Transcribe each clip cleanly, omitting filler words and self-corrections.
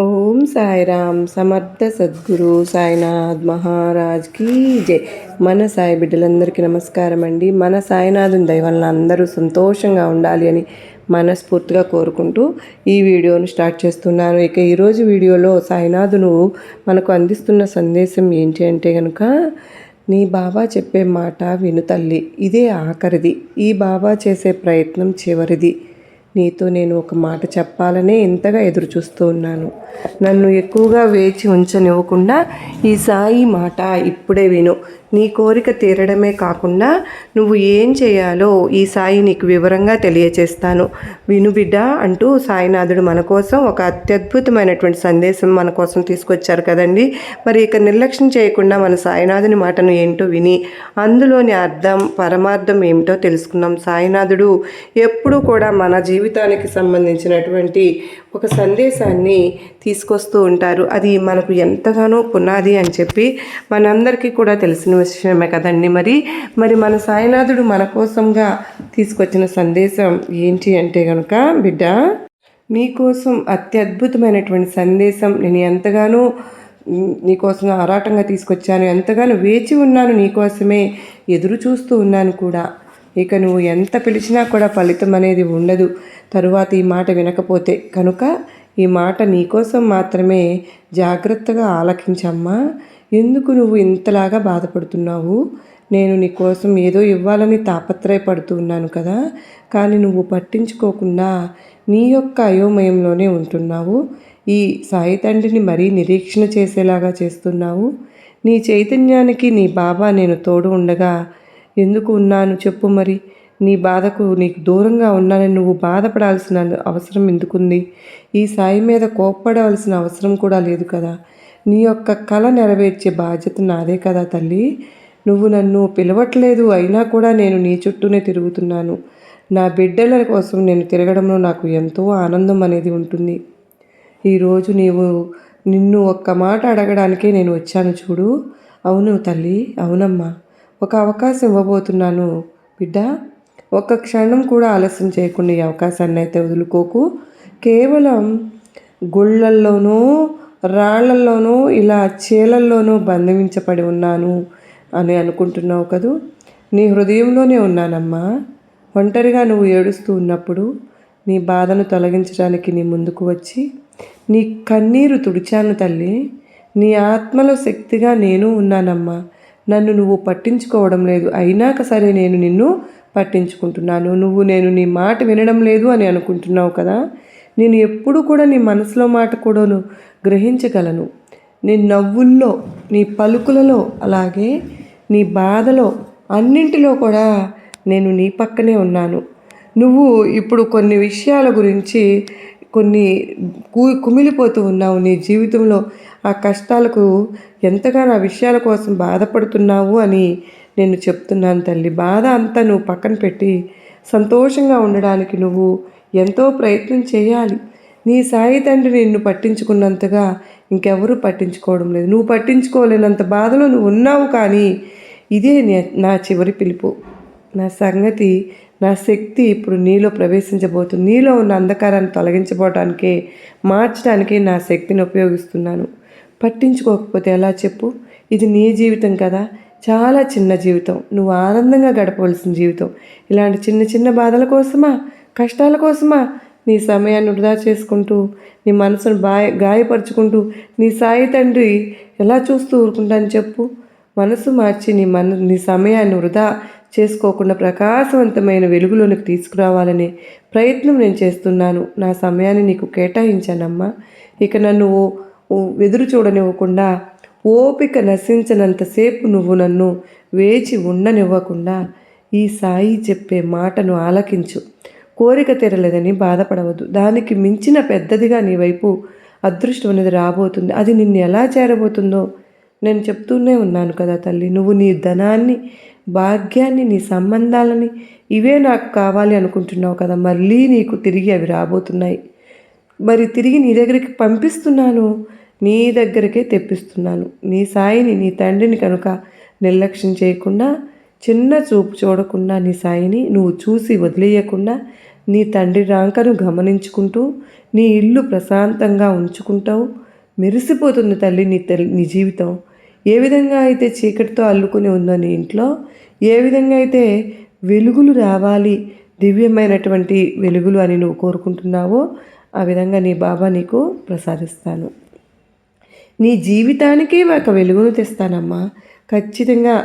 ఓం సాయిరామ్ సమర్థ సద్గురు సాయినాథ్ మహారాజ్ కీ జై. మన సాయి బిడ్డలందరికీ నమస్కారం అండి. మన సాయినాథుని దయ వలన అందరూ సంతోషంగా ఉండాలి అని మనస్ఫూర్తిగా కోరుకుంటూ ఈ వీడియోను స్టార్ట్ చేస్తున్నాను. ఇక ఈరోజు వీడియోలో సాయినాథును మనకు అందిస్తున్న సందేశం ఏంటి అంటే కనుక, నీ బాబా చెప్పే మాట విను తల్లి, ఇదే ఆఖరిది, ఈ బాబా చేసే ప్రయత్నం చివరిది. నీతో నేను ఒక మాట చెప్పాలనే ఇంతగా ఎదురు చూస్తూ ఉన్నాను. నన్ను ఎక్కువగా వేచి ఉంచనివ్వకుండా ఈ సాయి మాట ఇప్పుడే విను. నీ కోరిక తీరడమే కాకుండా నువ్వు ఏం చేయాలో ఈ సాయి నీకు వివరంగా తెలియచేస్తాను. విను బిడ్డ అంటూ సాయినాథుడు మన కోసం ఒక అత్యద్భుతమైనటువంటి సందేశం మన కోసం తీసుకొచ్చారు కదండి. మరి ఇక నిర్లక్ష్యం చేయకుండా మన సాయినాథుని మాటను ఏంటో విని అందులోని అర్థం పరమార్థం ఏమిటో తెలుసుకుందాం. సాయినాథుడు ఎప్పుడూ కూడా మన జీవితానికి సంబంధించినటువంటి ఒక సందేశాన్ని తీసుకొస్తూ ఉంటారు. అది మనకు ఎంతగానో పునాది అని చెప్పి మనందరికీ కూడా తెలిసిన విషయమే కదండి. మరి మన సాయినాథుడు మన కోసంగా తీసుకొచ్చిన సందేశం ఏంటి అంటే కనుక, బిడ్డ నీకోసం అత్యద్భుతమైనటువంటి సందేశం, నేను ఎంతగానో నీకోసం ఆరాటంగా తీసుకొచ్చాను, ఎంతగానో వేచి ఉన్నాను, నీకోసమే ఎదురు చూస్తూ ఉన్నాను కూడా. ఇక నువ్వు ఎంత పిలిచినా కూడా ఫలితం అనేది ఉండదు తరువాత ఈ మాట వినకపోతే. కనుక ఈ మాట నీకోసం మాత్రమే, జాగ్రత్తగా ఆలకించమ్మా. ఎందుకు నువ్వు ఇంతలాగా బాధపడుతున్నావు? నేను నీకోసం ఏదో ఇవ్వాలని తాపత్రయపడుతూ ఉన్నాను కదా, కానీ నువ్వు పట్టించుకోకుండా నీ యొక్క అయోమయంలోనే ఉంటున్నావు. ఈ సాయి తండ్రిని మరీ నిరీక్షణ చేసేలాగా చేస్తున్నావు. నీ చైతన్యానికి నీ బాబా నేను తోడు ఉండగా ఎందుకు ఉన్నాను చెప్పు? మరి నీ బాధకు నీకు దూరంగా ఉన్నానని నువ్వు బాధపడాల్సిన అవసరం ఎందుకుంది? ఈ సాయి మీద కోప్పడవలసిన అవసరం కూడా లేదు కదా. నీ యొక్క కళ నెరవేర్చే బాధ్యత నాదే కదా తల్లి. నువ్వు నన్ను పిలవట్లేదు, అయినా కూడా నేను నీ చుట్టూనే తిరుగుతున్నాను. నా బిడ్డల కోసం నేను తిరగడంలో నాకు ఎంతో ఆనందం అనేది ఉంటుంది. ఈరోజు నిన్ను ఒక్క మాట అడగడానికే నేను వచ్చాను చూడు. అవును తల్లి, అవునమ్మా. ఒక అవకాశం ఇవ్వబోతున్నాను బిడ్డ. ఒక్క క్షణం కూడా ఆలస్యం చేయకుండా ఈ అవకాశాన్ని అయితే వదులుకోకు. కేవలం గుళ్ళల్లోనూ రాళ్లల్లోనూ ఇలా చీలల్లోనూ బంధించబడి ఉన్నాను అని అనుకుంటున్నావు కదూ. నీ హృదయంలోనే ఉన్నానమ్మా. ఒంటరిగా నువ్వు ఏడుస్తూ ఉన్నప్పుడు నీ బాధను తొలగించడానికి నీ ముందుకు వచ్చి నీ కన్నీరు తుడిచాను తల్లి. నీ ఆత్మలో శక్తిగా నేను ఉన్నానమ్మా. నన్ను నువ్వు పట్టించుకోవడం లేదు, అయినాక సరే నేను నిన్ను పట్టించుకుంటున్నాను. నేను నీ మాట వినడం లేదు అని అనుకుంటున్నావు కదా. నేను ఎప్పుడు కూడా నీ మనసులో మాట కూడా గ్రహించగలను. నీ నవ్వుల్లో, నీ పలుకులలో, అలాగే నీ బాధలో, అన్నింటిలో కూడా నేను నీ పక్కనే ఉన్నాను. నువ్వు ఇప్పుడు కొన్ని విషయాల గురించి కుమిలిపోతూ ఉన్నావు. నీ జీవితంలో ఆ కష్టాలకు ఎంతగానో ఆ విషయాల కోసం బాధపడుతున్నావు అని నేను చెప్తున్నాను తల్లి. బాధ అంతా నువ్వు పక్కన పెట్టి సంతోషంగా ఉండడానికి నువ్వు ఎంతో ప్రయత్నం చేయాలి. నీ సాయి తండ్రి నిన్ను పట్టించుకున్నంతగా ఇంకెవరూ పట్టించుకోవడం లేదు. నువ్వు పట్టించుకోలేనంత బాధలో నువ్వు ఉన్నావు. కానీ ఇదే నా చివరి పిలుపు. నా సంగతి, నా శక్తి ఇప్పుడు నీలో ప్రవేశించబోతుంది. నీలో ఉన్న అంధకారాన్ని తొలగించబోవడానికే, మార్చడానికే నా శక్తిని ఉపయోగిస్తున్నాను. పట్టించుకోకపోతే ఎలా చెప్పు? ఇది నీ జీవితం కదా, చాలా చిన్న జీవితం, నువ్వు ఆనందంగా గడపవలసిన జీవితం. ఇలాంటి చిన్న చిన్న బాధల కోసమా, కష్టాల కోసమా నీ సమయాన్ని వృధా చేసుకుంటూ, నీ మనసును గాయపరుచుకుంటూ నీ సాయి తండ్రి ఎలా చూస్తూ ఊరుకుంటాను చెప్పు? మనసు మార్చి నీ సమయాన్ని వృధా చేసుకోకుండా ప్రకాశవంతమైన వెలుగులోనికి తీసుకురావాలనే ప్రయత్నం నేను చేస్తున్నాను. నా సమయాన్ని నీకు కేటాయించానమ్మా. ఇక నన్ను ఎదురు చూడనివ్వకుండా, ఓపిక నశించినంతసేపు నువ్వు నన్ను వేచి ఉండనివ్వకుండా ఈ సాయి చెప్పే మాటను ఆలకించు. కోరిక తీరలేదని బాధపడవద్దు. దానికి మించిన పెద్దదిగా నీ వైపు అదృష్టం అనేది రాబోతుంది. అది నిన్ను ఎలా చేరబోతుందో నేను చెప్తూనే ఉన్నాను కదా తల్లి. నువ్వు నీ ధనాన్ని, భాగ్యాన్ని, నీ సంబంధాలని, ఇవే నాకు కావాలి అనుకుంటున్నావు కదా. మళ్ళీ నీకు తిరిగి అవి రాబోతున్నాయి. మరి తిరిగి నీ దగ్గరికి పంపిస్తున్నాను, నీ దగ్గరికే తెప్పిస్తున్నాను. నీ సాయిని, నీ తండ్రిని కనుక నిర్లక్ష్యం చేయకుండా, చిన్న చూపు చూడకుండా నీ సాయిని నువ్వు చూసి వదిలేయకుండా నీ తండ్రి రాకను గమనించుకుంటూ నీ ఇల్లు ప్రశాంతంగా ఉంచుకుంటావు. మెరిసిపోతుంది తల్లి నీ జీవితం. ఏ విధంగా అయితే చీకటితో అల్లుకుని ఉందో నీ ఇంట్లో, ఏ విధంగా అయితే వెలుగులు రావాలి, దివ్యమైనటువంటి వెలుగులు అని నువ్వు కోరుకుంటున్నావో ఆ విధంగా నీ బాబా నీకు ప్రసాదిస్తాను. నీ జీవితానికి ఒక వెలుగును తెస్తానమ్మా. ఖచ్చితంగా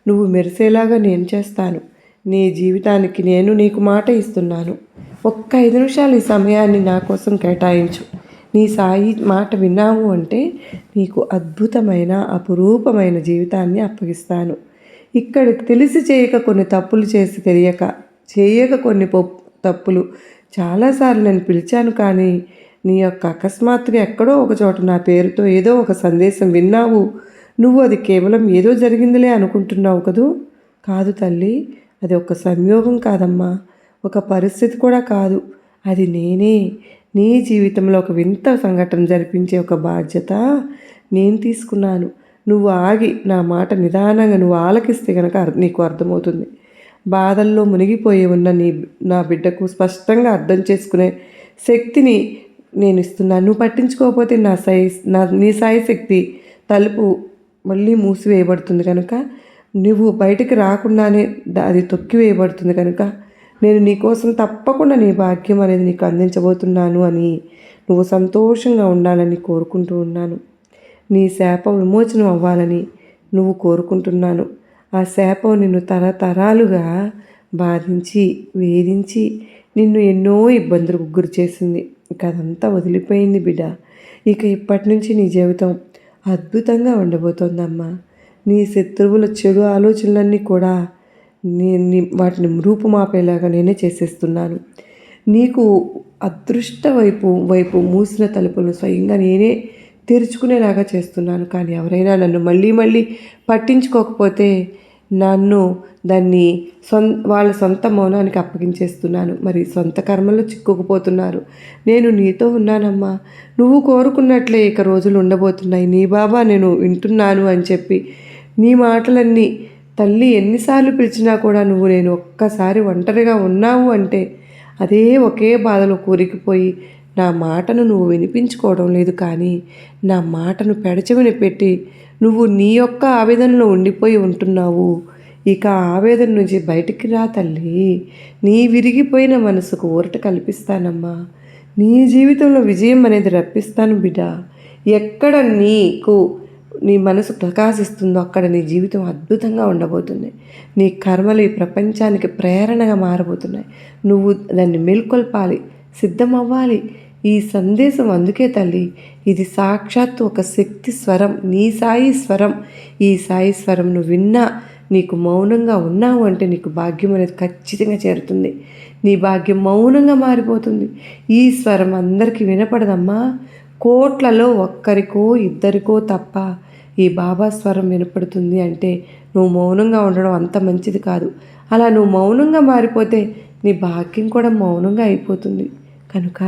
నువ్వు మెరిసేలాగా నేను చేస్తాను. నీ జీవితానికి నేను నీకు మాట ఇస్తున్నాను. ఒక్క 5 నిమిషాలు ఈ సమయాన్ని నా కోసం కేటాయించు. నీ సాయి మాట విన్నావు అంటే నీకు అద్భుతమైన అపురూపమైన జీవితాన్ని అప్పగిస్తాను. ఇక్కడ తెలిసి చేయక కొన్ని తప్పులు చేసి చేయక కొన్ని తప్పులు చాలాసార్లు నేను పిలిచాను, కానీ నీ యొక్క అకస్మాత్తుగా ఎక్కడో ఒక చోట నా పేరుతో ఏదో ఒక సందేశం విన్నావు. నువ్వు అది కేవలం ఏదో జరిగిందిలే అనుకుంటున్నావు కదూ. కాదు తల్లి, అది ఒక సంయోగం కాదమ్మా, ఒక పరిస్థితి కూడా కాదు. అది నేనే నీ జీవితంలో ఒక వింత సంఘటన జరిపించే ఒక బాధ్యత నేను తీసుకున్నాను. నువ్వు ఆగి నా మాట నిదానంగా నువ్వు ఆలకిస్తే కనుక నీకు అర్థమవుతుంది. బాధల్లో మునిగిపోయి ఉన్న నా బిడ్డకు స్పష్టంగా అర్థం చేసుకునే శక్తిని నేను ఇస్తున్నాను. నువ్వు పట్టించుకోకపోతే నీ సాయి శక్తి తలుపు మళ్ళీ మూసివేయబడుతుంది కనుక, నువ్వు బయటికి రాకుండానే అది తొక్కివేయబడుతుంది కనుక, నేను నీకోసం తప్పకుండా నీ భాగ్యం అనేది నీకు అందించబోతున్నాను అని నువ్వు సంతోషంగా ఉండాలని కోరుకుంటూ ఉన్నాను. నీ శాప విమోచనం అవ్వాలని నువ్వు కోరుకుంటున్నాను. ఆ శాపం నిన్ను తరతరాలుగా బాధించి వేధించి నిన్ను ఎన్నో ఇబ్బందులకు గురి చేసింది. ఇక అదంతా వదిలిపోయింది బిడ్డ. ఇక ఇప్పటి నుంచి నీ జీవితం అద్భుతంగా ఉండబోతోందమ్మా. నీ శత్రువుల చెడు ఆలోచనలన్నీ కూడా వాటిని రూపుమాపేలాగా నేనే చేసేస్తున్నాను. నీకు అదృష్ట వైపు మూసిన తలుపులను స్వయంగా నేనే తెరుచుకునేలాగా చేస్తున్నాను. కానీ ఎవరైనా నన్ను మళ్ళీ పట్టించుకోకపోతే నన్ను దాన్ని వాళ్ళ సొంత మౌనానికి అప్పగించేస్తున్నాను. మరి సొంత కర్మలో చిక్కుకుపోతున్నారు. నేను నీతో ఉన్నానమ్మా, నువ్వు కోరుకున్నట్లే ఇక రోజులు ఉండబోతున్నాయి. నీ బాబా నేను వింటున్నాను అని చెప్పి నీ మాటలన్నీ తల్లి ఎన్నిసార్లు పిలిచినా కూడా నేను ఒక్కసారి ఒంటరిగా ఉన్నావు అంటే అదే ఒకే బాధలో కూరికిపోయి నా మాటను నువ్వు వినిపించుకోవడం లేదు. కానీ నా మాటను పెడచెవిన పెట్టి నువ్వు నీ యొక్క ఆవేదనలో ఉండిపోయి ఉంటున్నావు. ఇక ఆవేదన నుంచి బయటికి రా తల్లి. నీ విరిగిపోయిన మనసుకు ఊరట కల్పిస్తానమ్మా. నీ జీవితంలో విజయం అనేది రప్పిస్తాను బిడ్డ. ఎక్కడ నీ మనసు ప్రకాశిస్తుందో అక్కడ నీ జీవితం అద్భుతంగా ఉండబోతుంది. నీ కర్మలు ఈ ప్రపంచానికి ప్రేరణగా మారబోతున్నాయి. నువ్వు దాన్ని మేల్కొల్పాలి, సిద్ధమవ్వాలి. ఈ సందేశం అందుకే తల్లి, ఇది సాక్షాత్తు ఒక శక్తి స్వరం, నీ సాయి స్వరం. ఈ సాయి స్వరం నువ్వు విన్నా, నీకు మౌనంగా ఉన్నావు అంటే నీకు భాగ్యం అనేది ఖచ్చితంగా చేరుతుంది. నీ భాగ్యం మౌనంగా మారిపోతుంది. ఈ స్వరం అందరికీ వినపడదమ్మా. కోట్లలో ఒక్కరికో ఇద్దరికో తప్ప ఈ బాబా స్వరం వినపడుతుంది అంటే నువ్వు మౌనంగా ఉండడం అంత మంచిది కాదు. అలా నువ్వు మౌనంగా మారిపోతే నీ భాగ్యం కూడా మౌనంగా అయిపోతుంది. కనుక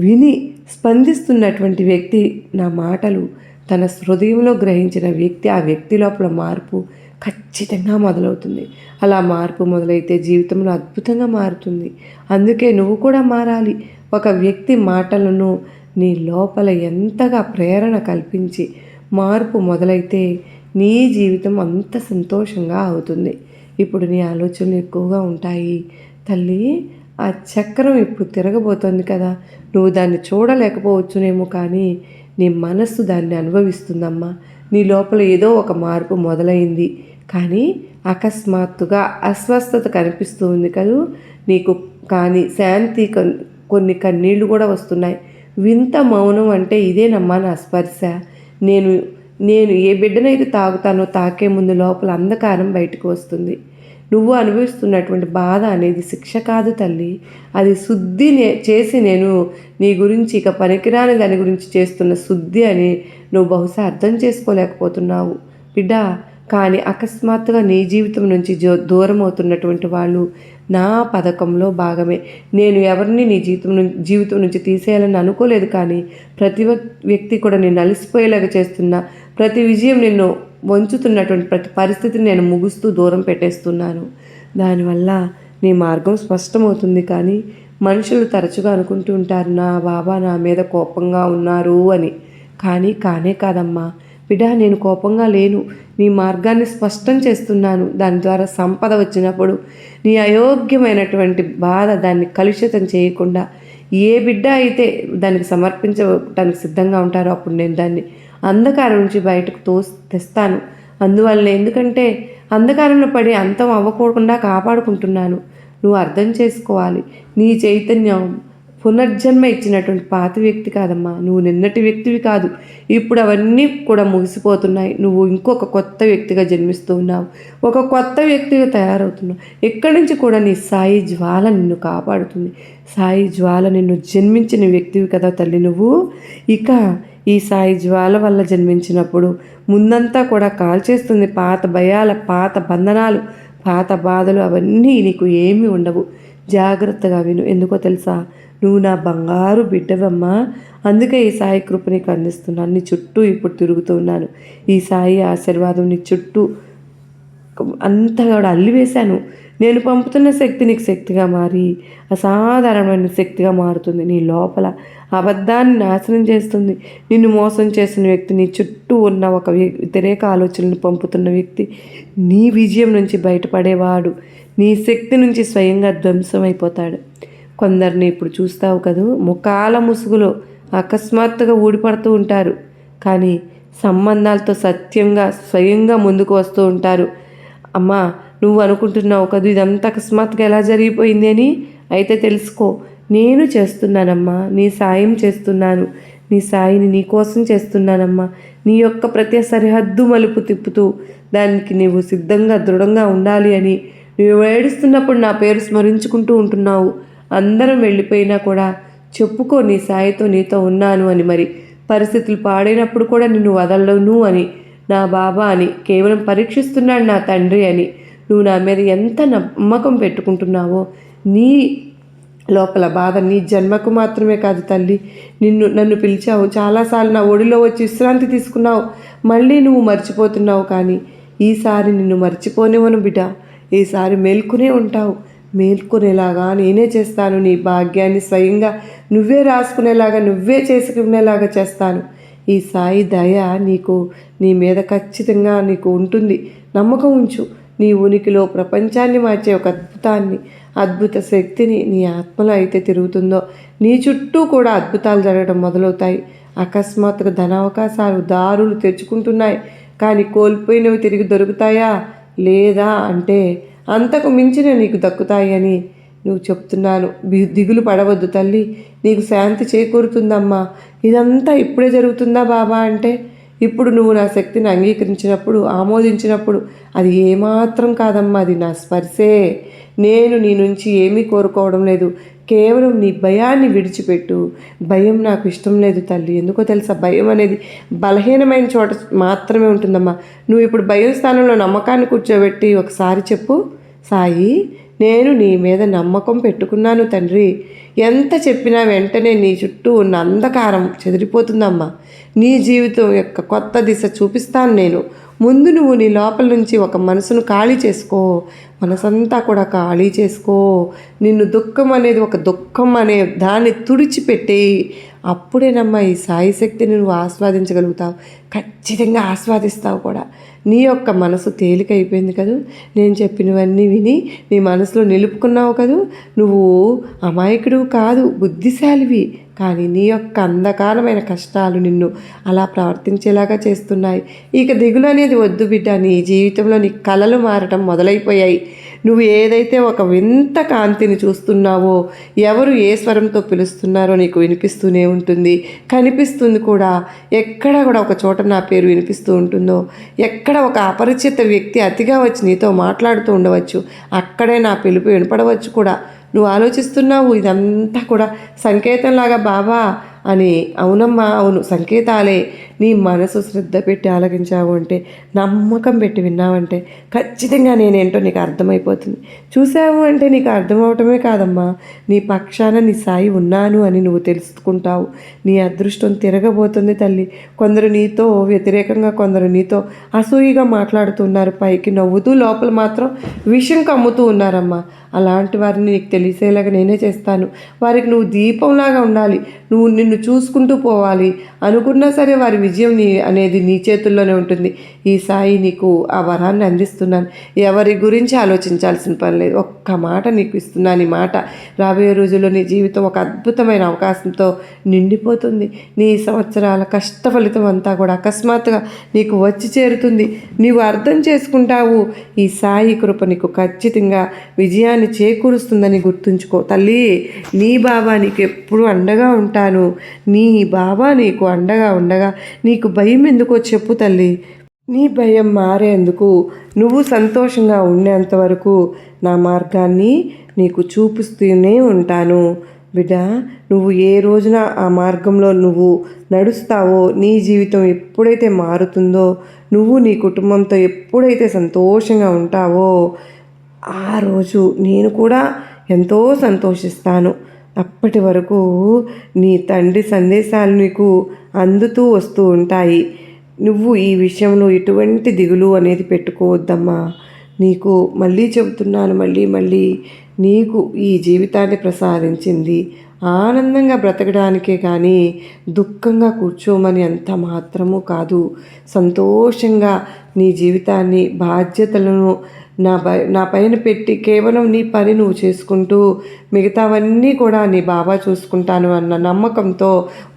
విని స్పందిస్తున్నటువంటి వ్యక్తి నా మాటలు తన హృదయంలో గ్రహించిన వ్యక్తి, ఆ వ్యక్తి లోపల మార్పు ఖచ్చితంగా మొదలవుతుంది. అలా మార్పు మొదలైతే జీవితంలో అద్భుతంగా మారుతుంది. అందుకే నువ్వు కూడా మారాలి. ఒక వ్యక్తి మాటలను నీ లోపల ఎంతగా ప్రేరణ కల్పించి మార్పు మొదలైతే నీ జీవితం అంత సంతోషంగా అవుతుంది. ఇప్పుడు నీ ఆలోచనలు ఎక్కువగా ఉంటాయి తల్లి. ఆ చక్రం ఇప్పుడు తిరగబోతోంది కదా, నువ్వు దాన్ని చూడలేకపోవచ్చునేమో, కానీ నీ మనస్సు దాన్ని అనుభవిస్తుందమ్మా. నీ లోపల ఏదో ఒక మార్పు మొదలైంది, కానీ అకస్మాత్తుగా అస్వస్థత కనిపిస్తూ ఉంది కదూ నీకు. కానీ శాంతి, కొన్ని కన్నీళ్లు కూడా వస్తున్నాయి. వింత మౌనం అంటే ఇదేనమ్మా నా స్పర్శ. నేను ఏ బిడ్డనైతే తాగుతానో తాకే ముందు లోపల అంధకారం బయటకు వస్తుంది. నువ్వు అనుభవిస్తున్నటువంటి బాధ అనేది శిక్ష కాదు తల్లి, అది శుద్ధి చేసి నేను నీ గురించి ఇక పనికిరాని దాని గురించి చేస్తున్న శుద్ధి అని నువ్వు బహుశా అర్థం చేసుకోలేకపోతున్నావు బిడ్డ. కానీ అకస్మాత్తుగా నీ జీవితం నుంచి దూరం అవుతున్నటువంటి వాళ్ళు నా పథకంలో భాగమే. నేను ఎవరిని నీ జీవితం నుంచి తీసేయాలని అనుకోలేదు, కానీ ప్రతి వ్యక్తి కూడా నేను అలసిపోయేలాగా చేస్తున్న ప్రతి విజయం నిన్ను వంచుతున్నటువంటి ప్రతి పరిస్థితిని నేను ముగుస్తూ దూరం పెట్టేస్తున్నాను. దానివల్ల నీ మార్గం స్పష్టమవుతుంది, కానీ మనుషులు తరచుగా అనుకుంటూ ఉంటారు, నా బాబా నా మీద కోపంగా ఉన్నారు అని. కానీ కానే కాదమ్మా బిడ్డ, నేను కోపంగా లేను. నీ మార్గాన్ని స్పష్టం చేస్తున్నాను. దాని ద్వారా సంపద వచ్చినప్పుడు నీ అయోగ్యమైనటువంటి బాధ దాన్ని కలుషితం చేయకుండా ఏ బిడ్డ అయితే దానికి సమర్పించడానికి సిద్ధంగా ఉంటారో అప్పుడు నేను దాన్ని అంధకారం నుంచి బయటకు తెస్తాను. అందువల్ల ఎందుకంటే అంధకారంలో పడి అంతం అవ్వకుండా కాపాడుకుంటున్నాను. నువ్వు అర్థం చేసుకోవాలి. నీ చైతన్యం పునర్జన్మ ఇచ్చినటువంటి పాత వ్యక్తి కాదమ్మా. నువ్వు నిన్నటి వ్యక్తివి కాదు. ఇప్పుడు అవన్నీ కూడా ముగిసిపోతున్నాయి. నువ్వు ఇంకొక కొత్త వ్యక్తిగా జన్మిస్తూ ఉన్నావు. ఒక కొత్త వ్యక్తిగా తయారవుతున్నావు. ఇక్కడి నుంచి కూడా నీ సాయి జ్వాల నిన్ను కాపాడుతుంది. సాయి జ్వాల నిన్ను జన్మించిన వ్యక్తివి కదా తల్లి నువ్వు. ఇక ఈ సాయి జ్వాల వల్ల జన్మించినప్పుడు ముందంతా కూడా కాల్చేస్తుంది. పాత భయాల, పాత బంధనాలు, పాత బాధలు అవన్నీ నీకు ఏమీ ఉండవు. జాగ్రత్తగా విను. ఎందుకో తెలుసా, నువ్వు నా బంగారు బిడ్డవమ్మా. అందుకే ఈ సాయి కృప నీకు అందిస్తున్నాను. నీ చుట్టూ ఇప్పుడు తిరుగుతూ ఉన్నాను. ఈ సాయి ఆశీర్వాదం నీ చుట్టూ అంతా కూడా అల్లివేశాను. నేను పంపుతున్న శక్తి నీకు శక్తిగా మారి అసాధారణమైన శక్తిగా మారుతుంది. నీ లోపల అబద్ధాన్ని నాశనం చేస్తుంది. నిన్ను మోసం చేసిన వ్యక్తి, నీ చుట్టూ ఉన్న ఒక వ్యతిరేక ఆలోచనలు పంపుతున్న వ్యక్తి నీ విజయం నుంచి బయటపడేవాడు. నీ శక్తి నుంచి స్వయంగా ధ్వంసమైపోతాడు. కొందరిని ఇప్పుడు చూస్తావు కదూ, ముఖాల ముసుగులో అకస్మాత్తుగా ఊడిపడుతూ ఉంటారు. కానీ సంబంధాలతో సత్యంగా స్వయంగా ముందుకు వస్తూ ఉంటారు. అమ్మా, నువ్వు అనుకుంటున్నావు కదా ఇదంతా అకస్మాత్తుగా ఎలా జరిగిపోయింది అని. అయితే తెలుసుకో, నేను చేస్తున్నానమ్మా. నీ సాయం చేస్తున్నాను. నీ సాయిని నీ కోసం చేస్తున్నానమ్మా. నీ యొక్క ప్రతి సరిహద్దు మలుపు తిప్పుతూ దానికి నీవు సిద్ధంగా దృఢంగా ఉండాలి అని నువ్వు ఏడుస్తున్నప్పుడు నా పేరు స్మరించుకుంటూ ఉంటున్నావు. అందరం వెళ్ళిపోయినా కూడా చెప్పుకో, నీ సాయితో నీతో ఉన్నాను అని. మరి పరిస్థితులు పాడైనప్పుడు కూడా నిన్ను వదలను అని, నా బాబా అని, కేవలం పరీక్షిస్తున్నాడు నా తండ్రి అని నువ్వు నా మీద ఎంత నమ్మకం పెట్టుకుంటున్నావో. నీ లోపల బాధ నీ జన్మకు మాత్రమే కాదు తల్లి. నన్ను పిలిచావు చాలాసార్లు, నా ఒడిలో వచ్చి విశ్రాంతి తీసుకున్నావు. మళ్ళీ నువ్వు మర్చిపోతున్నావు. కానీ ఈసారి నిన్ను మర్చిపోనివ్వను బిడ్డ. ఈసారి మేల్కొనే ఉంటావు. మేల్కొనేలాగా నేనే చేస్తాను. నీ భాగ్యాన్ని స్వయంగా నువ్వే రాసుకునేలాగా, నువ్వే చేసుకునేలాగా చేస్తాను. ఈ సాయి దయ నీ మీద ఖచ్చితంగా నీకు ఉంటుంది. నమ్మకం ఉంచు. నీ ఉనికిలో ప్రపంచాన్ని మార్చే ఒక అద్భుత శక్తిని నీ ఆత్మలో అయితే తిరుగుతుందో నీ చుట్టూ కూడా అద్భుతాలు జరగడం మొదలవుతాయి. అకస్మాత్తుగా ధనావకాశాలు దారులు తెచ్చుకుంటున్నాయి. కానీ కోల్పోయినవి తిరిగి దొరుకుతాయా లేదా అంటే అంతకు మించిన నీకు దక్కుతాయి అని నువ్వు చెప్తున్నాను. దిగులు పడవద్దు తల్లి. నీకు శాంతి చేకూరుతుందమ్మా. ఇదంతా ఇప్పుడే జరుగుతుందా బాబా అంటే, ఇప్పుడు నువ్వు నా శక్తిని అంగీకరించినప్పుడు, ఆమోదించినప్పుడు అది ఏమాత్రం కాదమ్మా, అది నా స్పర్శే. నేను నీ నుంచి ఏమీ కోరుకోవడం లేదు. కేవలం నీ భయాన్ని విడిచిపెట్టు. భయం నాకు ఇష్టం లేదు తల్లి. ఎందుకో తెలుసా, భయం అనేది బలహీనమైన చోట మాత్రమే ఉంటుందమ్మా. నువ్వు ఇప్పుడు భయం స్థానంలో నమ్మకాన్ని కూర్చోబెట్టి ఒకసారి చెప్పు, సాయి నేను నీ మీద నమ్మకం పెట్టుకున్నాను తండ్రి. ఎంత చెప్పినా వెంటనే నీ చుట్టూ ఉన్న అంధకారం చెదిరిపోతుందమ్మా. నీ జీవితం యొక్క కొత్త దిశ చూపిస్తాను నేను. ముందు నువ్వు నీ లోపల నుంచి ఒక మనసును ఖాళీ చేసుకో. మనసంతా కూడా ఖాళీ చేసుకో. నిన్ను దుఃఖం అనేది ఒక దుఃఖం అనే దాన్ని తుడిచిపెట్టేయి. అప్పుడేనమ్మా ఈ సాయి శక్తిని నువ్వు ఆస్వాదించగలుగుతావు. ఖచ్చితంగా ఆస్వాదిస్తావు కూడా. నీ యొక్క మనసు తేలికైపోయింది కదూ. నేను చెప్పినవన్నీ విని నీ మనసులో నిలుపుకున్నావు కదూ. నువ్వు అమాయకుడు కాదు, బుద్ధిశాలివి. కానీ నీ యొక్క అంధకారమైన కష్టాలు నిన్ను అలా ప్రవర్తించేలాగా చేస్తున్నాయి. ఇక దిగులు అనేది వద్దు బిడ్డ. నీ జీవితంలో నీ కలలు మారటం మొదలైపోయాయి. నువ్వు ఏదైతే ఒక వింత కాంతిని చూస్తున్నావో, ఎవరు ఏ స్వరంతో పిలుస్తున్నారో నీకు వినిపిస్తూనే ఉంటుంది, కనిపిస్తుంది కూడా. ఎక్కడ కూడా ఒక చోట నా పేరు వినిపిస్తూ ఉంటుందో, ఎక్కడ ఒక అపరిచిత వ్యక్తి అతిగా వచ్చి నీతో మాట్లాడుతూ ఉండవచ్చు, అక్కడే నా పిలుపు వినపడవచ్చు కూడా. నువ్వు ఆలోచిస్తున్నావు ఇదంతా కూడా సంకేతంలాగా బాబా అని. అవునమ్మా, అవును, సంకేతాలే. నీ మనసు శ్రద్ధ పెట్టి ఆలకించావు అంటే, నమ్మకం పెట్టి విన్నావంటే ఖచ్చితంగా నేనేంటో నీకు అర్థమైపోతుంది. చూసావు అంటే నీకు అర్థమవటమే కాదమ్మా, నీ పక్షాన నీ సాయి ఉన్నాను అని నువ్వు తెలుసుకుంటావు. నీ అదృష్టం తిరగబోతుంది తల్లి. కొందరు నీతో వ్యతిరేకంగా, కొందరు నీతో అసూయగా మాట్లాడుతున్నారు. పైకి నవ్వుతూ లోపల మాత్రం విషం కమ్ముతూ ఉన్నారమ్మా. అలాంటి వారిని నీకు తెలిసేలాగా నేనే చేస్తాను. వారికి నువ్వు దీపంలాగా ఉండాలి. నువ్వు నిన్ను చూసుకుంటూ పోవాలి. అనుకున్నా సరే వారి విజయం అనేది నీ చేతుల్లోనే ఉంటుంది. ఈ సాయి నీకు ఆ వరాన్ని అందిస్తున్నాను. ఎవరి గురించి ఆలోచించాల్సిన పని లేదు. ఒక్క మాట నీకు ఇస్తున్నాను. ఈ మాట రాబోయే రోజుల్లో నీ జీవితం ఒక అద్భుతమైన అవకాశంతో నిండిపోతుంది. నీ సంవత్సరాల కష్ట ఫలితం అంతా కూడా అకస్మాత్తుగా నీకు వచ్చి చేరుతుంది. నీవు అర్థం చేసుకుంటావు. ఈ సాయి కృప నీకు ఖచ్చితంగా విజయాన్ని చేకూరుస్తుందని గుర్తుంచుకో తల్లి. నీ బాబా నీకు ఎప్పుడు అండగా ఉంటాను. నీ బాబా నీకు అండగా ఉండగా నీకు భయం ఎందుకో చెప్పు తల్లి. నీ భయం మారేందుకు నువ్వు సంతోషంగా ఉండేంత వరకు నా మార్గాన్ని నీకు చూపిస్తూనే ఉంటాను బిడ్డ. నువ్వు ఏ రోజున ఆ మార్గంలో నువ్వు నడుస్తావో, నీ జీవితం ఎప్పుడైతే మారుతుందో, నువ్వు నీ కుటుంబంతో ఎప్పుడైతే సంతోషంగా ఉంటావో ఆ రోజు నేను కూడా ఎంతో సంతోషిస్తాను. అప్పటి వరకు నీ తండ్రి సందేశాలు నీకు అందుతూ వస్తూ ఉంటాయి. నువ్వు ఈ విషయంలో ఎటువంటి దిగులు అనేది పెట్టుకోవద్దమ్మా. నీకు మళ్ళీ చెబుతున్నాను, మళ్ళీ నీకు ఈ జీవితాన్ని ప్రసాదించింది ఆనందంగా బ్రతకడానికే కానీ దుఃఖంగా కూర్చోమని అంత మాత్రము కాదు. సంతోషంగా నీ జీవితాన్ని, బాధ్యతలను నా పైన పెట్టి కేవలం నీ పని నువ్వు చేసుకుంటూ మిగతావన్నీ కూడా నీ బాబా చూసుకుంటాను అన్న నమ్మకంతో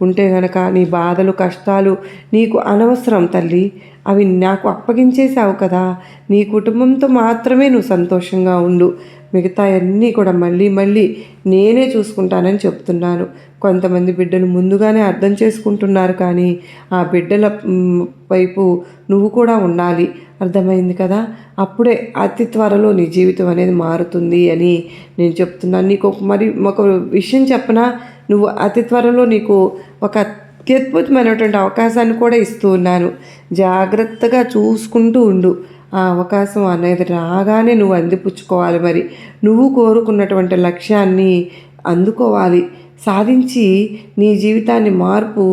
ఉంటే గనక నీ బాధలు, కష్టాలు నీకు అనవసరం తల్లి. అవి నాకు అప్పగించేసావు కదా. నీ కుటుంబంతో మాత్రమే నువ్వు సంతోషంగా ఉండు. మిగతా అన్నీ కూడా మళ్ళీ నేనే చూసుకుంటానని చెప్తున్నాను. కొంతమంది బిడ్డలు ముందుగానే అర్థం చేసుకుంటున్నారు, కానీ ఆ బిడ్డల వైపు నువ్వు కూడా ఉండాలి. అర్థమైంది కదా. అప్పుడే అతి త్వరలో నీ జీవితం అనేది మారుతుంది అని నేను చెప్తున్నాను. నీకు ఒక విషయం చెప్పనా, నువ్వు అతి త్వరలో నీకు ఒక అత్యద్భుతమైనటువంటి అవకాశాన్ని కూడా ఇస్తూ ఉన్నాను. జాగ్రత్తగా చూసుకుంటూ ఉండు. ఆ అవకాశం అనేది రాగానే నువ్వు అందిపుచ్చుకోవాలి. మరి నువ్వు కోరుకున్నటువంటి లక్ష్యాన్ని అందుకోవాలి, సాధించి నీ జీవితాన్ని మార్పు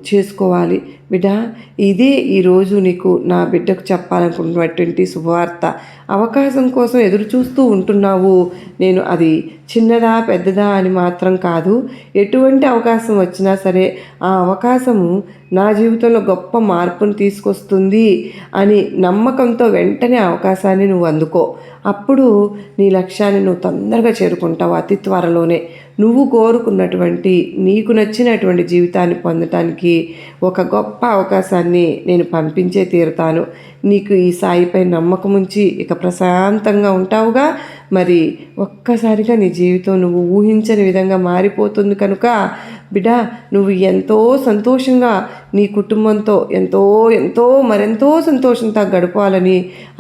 చేసుకోవాలి బిడ్డ. ఇదే ఈరోజు నీకు నా బిడ్డకు చెప్పాలనుకుంటున్నటువంటి శుభవార్త. అవకాశం కోసం ఎదురు చూస్తూ ఉంటున్నావు. నేను అది చిన్నదా పెద్దదా అని మాత్రం కాదు. ఎటువంటి అవకాశం వచ్చినా సరే ఆ అవకాశము నా జీవితంలో గొప్ప మార్పును తీసుకొస్తుంది అని నమ్మకంతో వెంటనే అవకాశాన్ని నువ్వు అందుకో. అప్పుడు నీ లక్ష్యాన్ని నువ్వు తొందరగా చేరుకుంటావు. అతి త్వరలోనే నువ్వు కోరుకున్నటువంటి నీకు నచ్చినటువంటి జీవితాన్ని పొందటానికి ఒక గొప్ప అవకాశాన్ని నేను పంపించే తీరుతాను. నీకు ఈ సాయిపై నమ్మకం ఉంచి ఇక ప్రశాంతంగా ఉంటావుగా. మరి ఒక్కసారిగా నీ జీవితం నువ్వు ఊహించని విధంగా మారిపోతుంది కనుక బిడ్డ, నువ్వు ఎంతో సంతోషంగా నీ కుటుంబంతో ఎంతో మరెంతో సంతోషంతో గడపాలని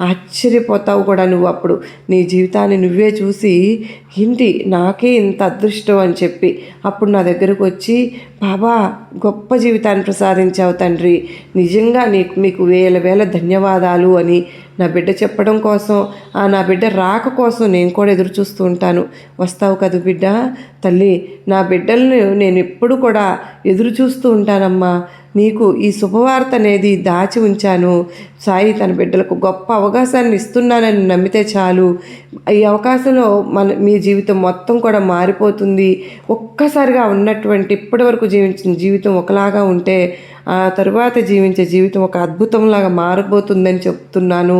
ఆశ్చర్యపోతావు కూడా. నువ్వు అప్పుడు నీ జీవితాన్ని నువ్వే చూసి ఏంటి నాకే ఇంత అదృష్టం అని చెప్పి అప్పుడు నా దగ్గరకు వచ్చి, బాబా గొప్ప జీవితాన్ని ప్రసాదించావు తండ్రి, నిజంగా మీకు వేల ధన్యవాదాలు అని నా బిడ్డ చెప్పడం కోసం, నా బిడ్డ రాక కోసం నేను కూడా ఎదురు చూస్తూ ఉంటాను. వస్తావు కదా బిడ్డ. తల్లి, నా బిడ్డలను నేను ఎప్పుడు కూడా ఎదురు చూస్తూ ఉంటానమ్మా. నీకు ఈ శుభవార్త అనేది దాచి ఉంచాను. సాయి తన బిడ్డలకు గొప్ప అవకాశాన్ని ఇస్తున్నానని నమ్మితే చాలు. ఈ అవకాశంలో మీ జీవితం మొత్తం కూడా మారిపోతుంది. ఒక్కసారిగా ఉన్నటువంటి ఇప్పటివరకు జీవించిన జీవితం ఒకలాగా ఉంటే ఆ తరువాత జీవించే జీవితం ఒక అద్భుతంలాగా మారబోతుందని చెప్తున్నాను.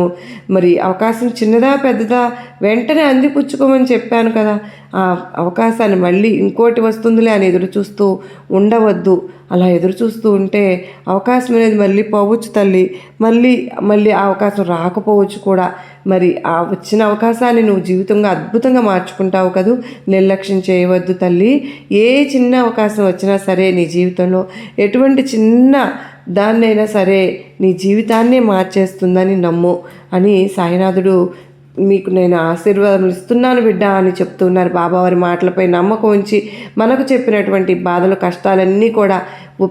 మరి అవకాశం చిన్నదా పెద్దదా వెంటనే అందిపుచ్చుకోమని చెప్పాను కదా. ఆ అవకాశాన్ని మళ్ళీ ఇంకోటి వస్తుందిలే అని ఎదురు చూస్తూ ఉండవద్దు. అలా ఎదురు చూస్తూ ఉంటే అవకాశం అనేది మళ్ళీ పోవచ్చు తల్లి. మళ్ళీ ఆ అవకాశం రాకపోవచ్చు కూడా. మరి ఆ వచ్చిన అవకాశాన్ని నువ్వు జీవితంగా అద్భుతంగా మార్చుకుంటావు కదూ. నిర్లక్ష్యం చేయవద్దు తల్లి. ఏ చిన్న అవకాశం వచ్చినా సరే నీ జీవితంలో ఎటువంటి చిన్న దాన్నైనా సరే నీ జీవితాన్నే మార్చేస్తుందని నమ్ము అని సాయినాథుడు మీకు నేను ఆశీర్వాదం ఇస్తున్నాను బిడ్డ అని చెప్తున్నారు. బాబావారి మాటలపై నమ్మకం ఉంచి మనకు చెప్పినటువంటి బాధలు కష్టాలన్నీ కూడా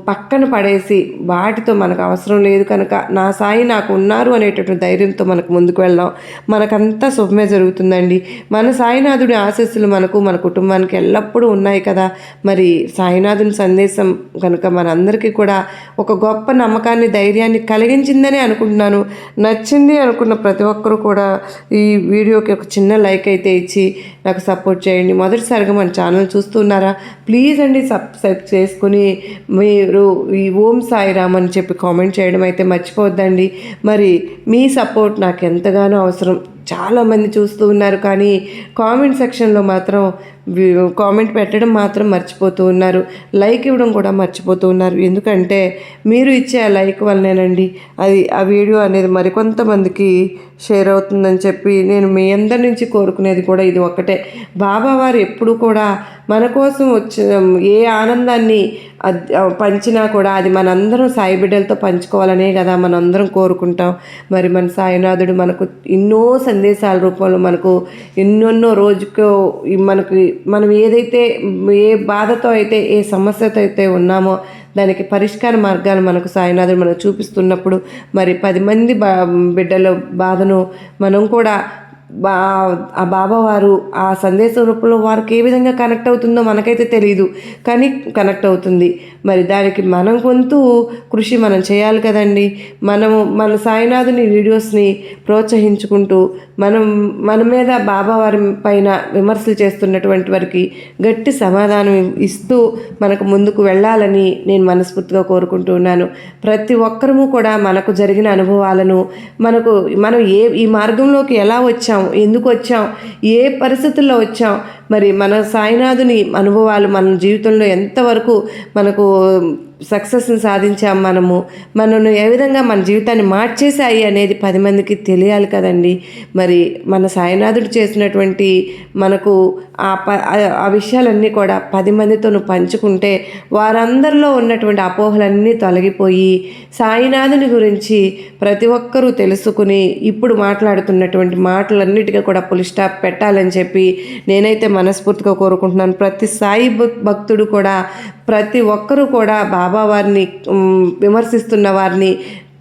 పక్కన పడేసి వాటితో మనకు అవసరం లేదు కనుక నా సాయి నాకు ఉన్నారు అనేటటువంటి ధైర్యంతో మనకు ముందుకు వెళ్దాం. మనకంతా శుభమే జరుగుతుందండి. మన సాయినాథుడి ఆశీస్సులు మనకు మన కుటుంబానికి ఎల్లప్పుడూ ఉన్నాయి కదా. మరి సాయినాథుని సందేశం కనుక మనందరికీ కూడా ఒక గొప్ప నమ్మకాన్ని ధైర్యాన్ని కలిగించిందని అనుకుంటున్నాను. నచ్చింది అనుకున్న ప్రతి ఒక్కరూ కూడా ఈ వీడియోకి ఒక చిన్న లైక్ అయితే ఇచ్చి నాకు సపోర్ట్ చేయండి. మొదటిసారిగా మన ఛానల్ చూస్తున్నారా, ప్లీజ్ అండి సబ్స్క్రైబ్ చేసుకుని మీరు ఈ ఓం సాయిరామ్ అని చెప్పి కామెంట్ చేయడం అయితే మర్చిపోవద్దండి. మరి మీ సపోర్ట్ నాకు ఎంతగానో అవసరం. చాలామంది చూస్తూ ఉన్నారు కానీ కామెంట్ సెక్షన్లో మాత్రం కామెంట్ పెట్టడం మాత్రం మర్చిపోతూ ఉన్నారు, లైక్ ఇవ్వడం కూడా మర్చిపోతూ ఉన్నారు. ఎందుకంటే మీరు ఇచ్చే ఆ లైక్ వల్లనేనండి అది ఆ వీడియో అనేది మరికొంతమందికి షేర్ అవుతుందని చెప్పి నేను మీ అందరి నుంచి కోరుకునేది కూడా ఇది ఒక్కటే. బాబావారు ఎప్పుడు కూడా మన కోసం వచ్చిన ఏ ఆనందాన్ని పంచినా కూడా అది మనందరం సాయి బిడ్డలతో పంచుకోవాలనే కదా మనందరం కోరుకుంటాం. మరి మన సాయినాథుడు మనకు ఎన్నో సందేశాల రూపంలో మనకు ఎన్నెన్నో రోజుకో మనకి మనం ఏదైతే ఏ బాధతో అయితే ఏ సమస్యతో అయితే ఉన్నామో దానికి పరిష్కార మార్గాలు మనకు సాయినాథుడు మనకు చూపిస్తున్నప్పుడు మరి 10 మంది బిడ్డల బాధను మనం కూడా ఆ బాబావారు ఆ సందేశం రూపంలో వారికి ఏ విధంగా కనెక్ట్ అవుతుందో మనకైతే తెలియదు, కానీ కనెక్ట్ అవుతుంది. మరి దానికి మనం వంతు కృషి మనం చేయాలి కదండి. మన సాయినాథుని వీడియోస్ని ప్రోత్సహించుకుంటూ మన మీద బాబావారి పైన విమర్శలు చేస్తున్నటువంటి వారికి గట్టి సమాధానం ఇస్తూ మనకు ముందుకు వెళ్ళాలని నేను మనస్ఫూర్తిగా కోరుకుంటున్నాను. ప్రతి ఒక్కరము కూడా మనకు జరిగిన అనుభవాలను మనం ఈ మార్గంలోకి ఎలా వచ్చాం, ఎందుకు వచ్చాం, ఏ పరిస్థితుల్లో వచ్చాం, మరి మన సాయినాథుని అనుభవాలు మన జీవితంలో ఎంతవరకు మనకు సక్సెస్ని సాధించాం, మనను ఏ విధంగా మన జీవితాన్ని మార్చేసాయి అనేది 10 మందికి తెలియాలి కదండి. మరి మన సాయినాథుడు చేసినటువంటి మనకు ఆ విషయాలన్నీ కూడా 10 మందితో పంచుకుంటే వారందరిలో ఉన్నటువంటి అపోహలన్నీ తొలగిపోయి సాయినాథుని గురించి ప్రతి ఒక్కరూ తెలుసుకుని ఇప్పుడు మాట్లాడుతున్నటువంటి మాటలన్నిటికీ కూడా పులి స్టాప్ పెట్టాలని చెప్పి నేనైతే మనస్ఫూర్తిగా కోరుకుంటున్నాను. ప్రతి సాయి భక్తుడు కూడా ప్రతి ఒక్కరూ కూడా బాబావారిని విమర్శిస్తున్న వారిని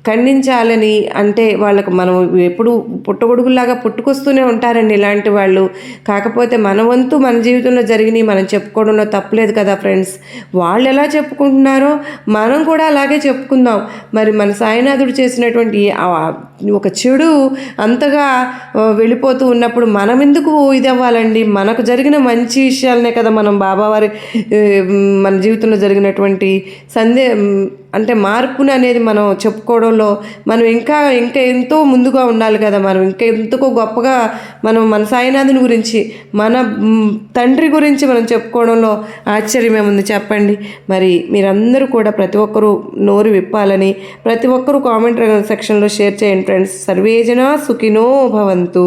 ఖండించాలని అంటే వాళ్ళకు మనం ఎప్పుడు పుట్టగొడుగులాగా పుట్టుకొస్తూనే ఉంటారండి ఇలాంటి వాళ్ళు. కాకపోతే మన వంతు మన జీవితంలో జరిగినాయి మనం చెప్పుకోవడంలో తప్పలేదు కదా ఫ్రెండ్స్. వాళ్ళు ఎలా చెప్పుకుంటున్నారో మనం కూడా అలాగే చెప్పుకుందాం. మరి మన సాయినాథుడు చేసినటువంటి ఒక చెడు అంతగా వెళ్ళిపోతూ ఉన్నప్పుడు మనం ఎందుకు ఇది అవ్వాలండి? మనకు జరిగిన మంచి విషయాలనే కదా మనం బాబావారి మన జీవితంలో జరిగినటువంటి అంటే మార్పుని అనేది మనం చెప్పుకోవడంలో మనం ఇంకా ఎంతో ముందుగా ఉండాలి కదా. మనం ఇంకా ఎంతకో గొప్పగా మన సాయినాథుని గురించి మన తండ్రి గురించి మనం చెప్పుకోవడంలో ఆశ్చర్యం ఏముంది చెప్పండి. మరి మీరందరూ కూడా ప్రతి ఒక్కరూ నోరు విప్పాలని ప్రతి ఒక్కరూ కామెంట్ సెక్షన్లో షేర్ చేయండి ఫ్రెండ్స్. సర్వేజన సుఖినో భవంతు.